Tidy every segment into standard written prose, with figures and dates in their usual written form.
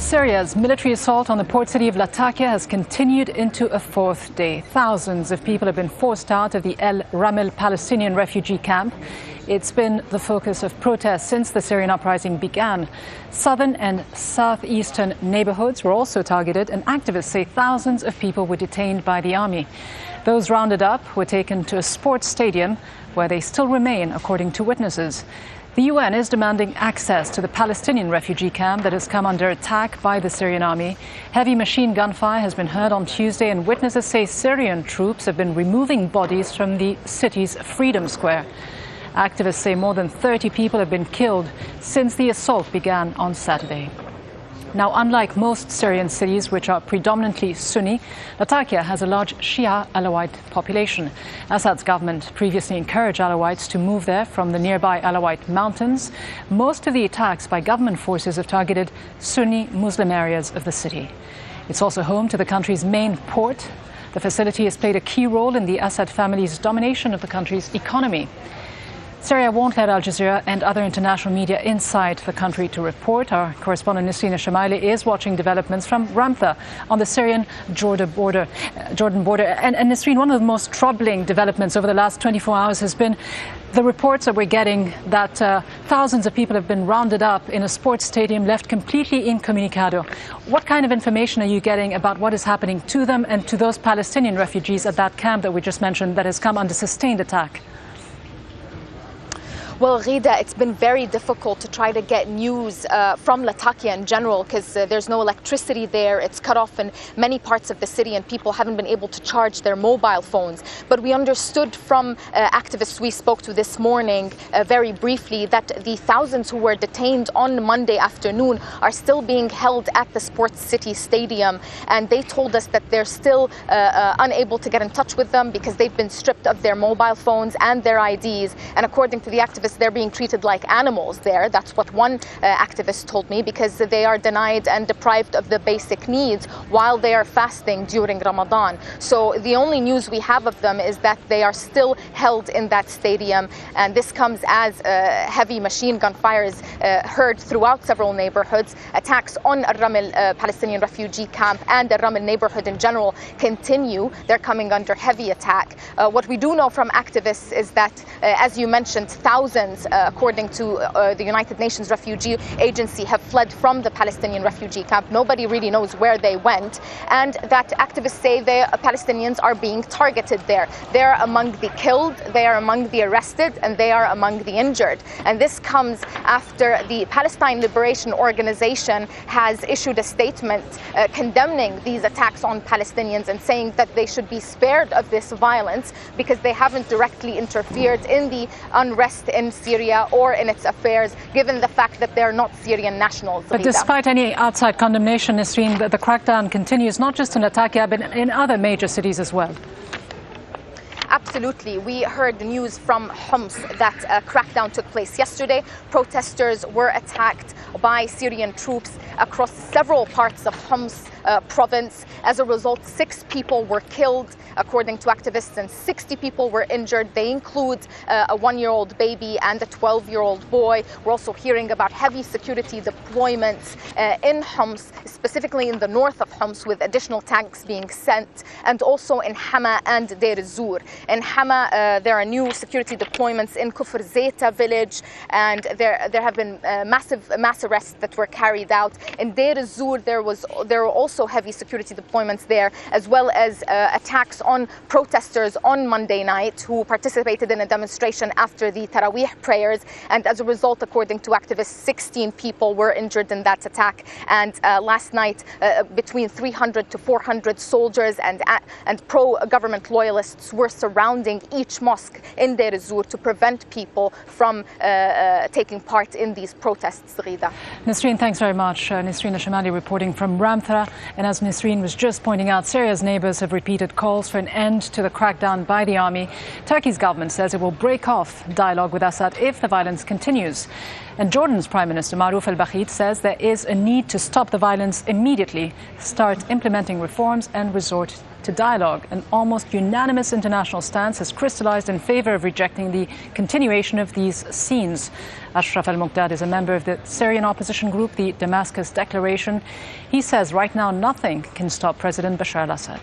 Syria's military assault on the port city of Latakia has continued into a fourth day. Thousands of people have been forced out of the el-Ramel Palestinian refugee camp. It's been the focus of protests since the Syrian uprising began. Southern and southeastern neighbourhoods were also targeted, and activists say thousands of people were detained by the army. Those rounded up were taken to a sports stadium where they still remain, according to witnesses. The UN is demanding access to the Palestinian refugee camp that has come under attack by the Syrian army. Heavy machine gun fire has been heard on Tuesday, and witnesses say Syrian troops have been removing bodies from the city's Freedom Square. Activists say more than 30 people have been killed since the assault began on Saturday. Now, unlike most Syrian cities, which are predominantly Sunni, Latakia has a large Shia Alawite population. Assad's government previously encouraged Alawites to move there from the nearby Alawite mountains. Most of the attacks by government forces have targeted Sunni Muslim areas of the city. It's also home to the country's main port. The facility has played a key role in the Assad family's domination of the country's economy. Syria won't let Al Jazeera and other international media inside the country to report. Our correspondent Nisreen el-Shamayleh is watching developments from Ramtha on the Syrian-Jordan border. And Nisreen, one of the most troubling developments over the last 24 hours has been the reports that we're getting that thousands of people have been rounded up in a sports stadium, left completely incommunicado. What kind of information are you getting about what is happening to them and to those Palestinian refugees at that camp that we just mentioned that has come under sustained attack? Well, Rida, it's been very difficult to try to get news from Latakia in general because there's no electricity there. It's cut off in many parts of the city and people haven't been able to charge their mobile phones. But we understood from activists we spoke to this morning very briefly that the thousands who were detained on Monday afternoon are still being held at the Sports City Stadium. And they told us that they're still unable to get in touch with them because they've been stripped of their mobile phones and their IDs. And according to the activists, they're being treated like animals there. That's what one activist told me, because they are denied and deprived of the basic needs while they are fasting during Ramadan. So the only news we have of them is that they are still held in that stadium. And this comes as heavy machine gun fires heard throughout several neighborhoods. Attacks on al-Ramel Palestinian refugee camp and the al-Ramel neighborhood in general continue. They're coming under heavy attack. What we do know from activists is that, as you mentioned, thousands, according to the United Nations Refugee Agency, have fled from the Palestinian refugee camp. Nobody really knows where they went, and that activists say the Palestinians are being targeted there. They're among the killed, they are among the arrested, and they are among the injured. And this comes after the Palestine Liberation Organization has issued a statement condemning these attacks on Palestinians and saying that they should be spared of this violence because they haven't directly interfered in the unrest in Syria or in its affairs, given the fact that they're not Syrian nationals. But despite any outside condemnation, Nisreen, the crackdown continues not just in Latakia but in other major cities as well. Absolutely. We heard the news from Homs that a crackdown took place yesterday. Protesters were attacked by Syrian troops across several parts of Homs province. As a result, 6 people were killed, according to activists, and 60 people were injured. They include a 1-year-old baby and a 12-year-old boy. We're also hearing about heavy security deployments in Homs, specifically in the north of Homs, with additional tanks being sent, and also in Hama and Deir ez-Zur. In Hama, there are new security deployments in Kufr Zeta village, and there have been mass arrests that were carried out. In Deir ez-Zur, there were also heavy security deployments there, as well as attacks on protesters on Monday night who participated in a demonstration after the Taraweeh prayers. And as a result, according to activists, 16 people were injured in that attack. And last night, between 300 to 400 soldiers and pro-government loyalists were surrounding each mosque in Deir ez-Zur to prevent people from taking part in these protests. Rida. Nisreen, thanks very much. Nisreen el-Shamayleh reporting from Ramtha. And as Nisreen was just pointing out, Syria's neighbours have repeated calls for an end to the crackdown by the army. Turkey's government says it will break off dialogue with Assad if the violence continues. And Jordan's Prime Minister Maruf al-Baghit says there is a need to stop the violence immediately, start implementing reforms and resort to dialogue. An almost unanimous international stance has crystallized in favor of rejecting the continuation of these scenes. Ashraf al-Muqdad is a member of the Syrian opposition group, the Damascus Declaration. He says right now nothing can stop President Bashar al-Assad.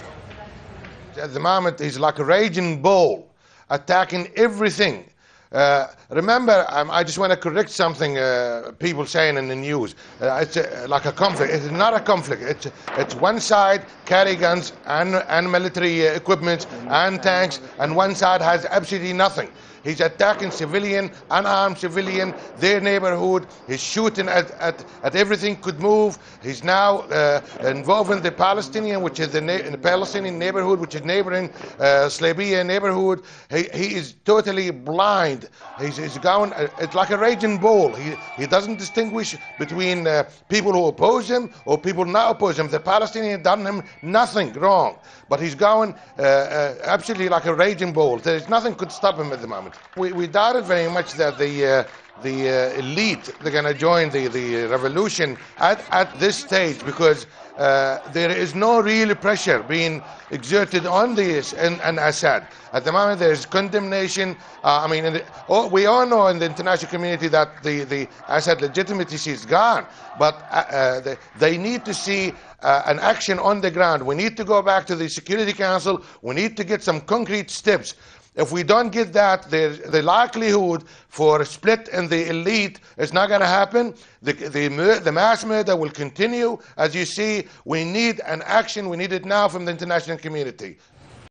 At the moment, he's like a raging bull, attacking everything. Remember, I just want to correct something people saying in the news. It's like a conflict. It's not a conflict. It's one side carry guns and military equipment and tanks, and one side has absolutely nothing. He's attacking civilian, unarmed civilian, their neighborhood. He's shooting at everything could move. He's now involving the Palestinian, which is the Palestinian neighborhood, which is neighboring Slabiya neighborhood. He is totally blind. He's going, it's like a raging bull. He doesn't distinguish between people who oppose him or people not oppose him. The Palestinian done him nothing wrong, but he's going absolutely like a raging bull. There's nothing could stop him at the moment. We doubted very much that the elite, they're going to join the revolution at this stage, because there is no real pressure being exerted on this and Assad. At the moment, there's condemnation. We all know in the international community that the Assad legitimacy is gone, but they need to see an action on the ground. We need to go back to the Security Council. We need to get some concrete steps. If we don't get that, the likelihood for a split in the elite is not going to happen. The mass murder will continue. As you see, we need an action. We need it now from the international community.